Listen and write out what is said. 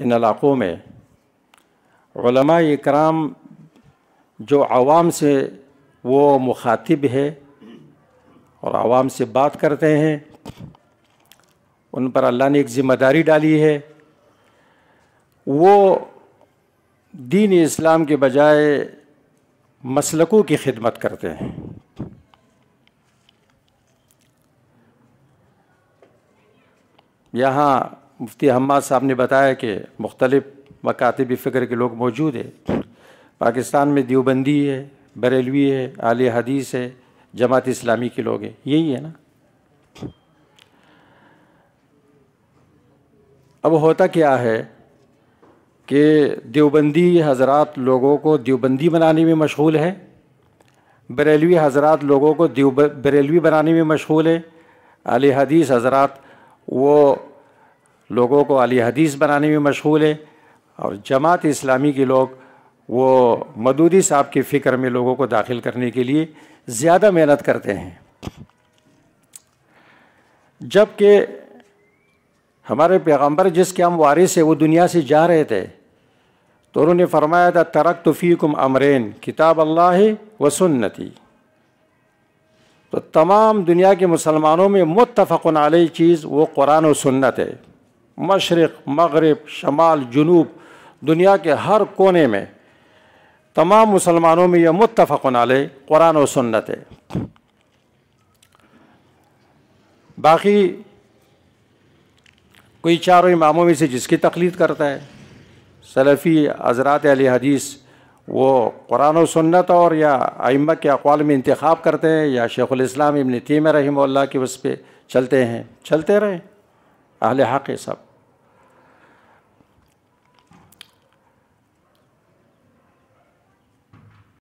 ان علاقوں میں علماء اکرام جو عوام سے وہ مخاطب ہے اور عوام سے بات کرتے ہیں، ان پر اللہ نے ایک ذمہ داری ڈالی ہے، وہ دین اسلام کے بجائے مسلکوں کی خدمت کرتے ہیں۔ یہاں مفتی حماد صاحب نے بتایا کہ مختلف مکاتب فکر کے لوگ موجود ہیں۔ پاکستان میں دیوبندی ہے، بریلوی ہے، اہل حدیث ہے، جماعت اسلامی کے لوگ ہیں، یہی ہے نا۔ اب ہوتا کیا ہے کہ دیوبندی حضرات لوگوں کو دیوبندی بنانے میں مشغول ہے، بریلوی حضرات لوگوں کو بریلوی بنانے میں مشغول ہے، اہل حدیث حضرات وہ لوگوں کو اہل حدیث بنانے میں مشغول ہے، اور جماعت اسلامی کے لوگ وہ مودودی صاحب کے فکر میں لوگوں کو داخل کرنے کے لیے زیادہ محنت کرتے ہیں۔ جبکہ ہمارے پیغمبر جس کے ہم وارث ہیں وہ دنیا سے جا رہے تھے تو انہوں نے فرمایا تھا ترکت فیکم امرین کتاب اللہ و سنتی۔ تو تمام دنیا کے مسلمانوں میں متفق علیہ چیز وہ قرآن و سنت ہے۔ مشرق، مغرب، شمال، جنوب، دنیا کے ہر کونے میں تمام مسلمانوں میں یہ متفق علیہ قرآن و سنت ہے۔ باقی کوئی چاروں اماموں میں سے جس کی تقلید کرتا ہے، سلفی حضرات اہل حدیث وہ قرآن و سنت اور یا ائمہ کے اقوال میں انتخاب کرتے ہیں، یا شیخ الاسلام ابن تیمیہ رحمہ اللہ کے اس پہ چلتے ہیں، چلتے رہیں، اہل حق ہے سب۔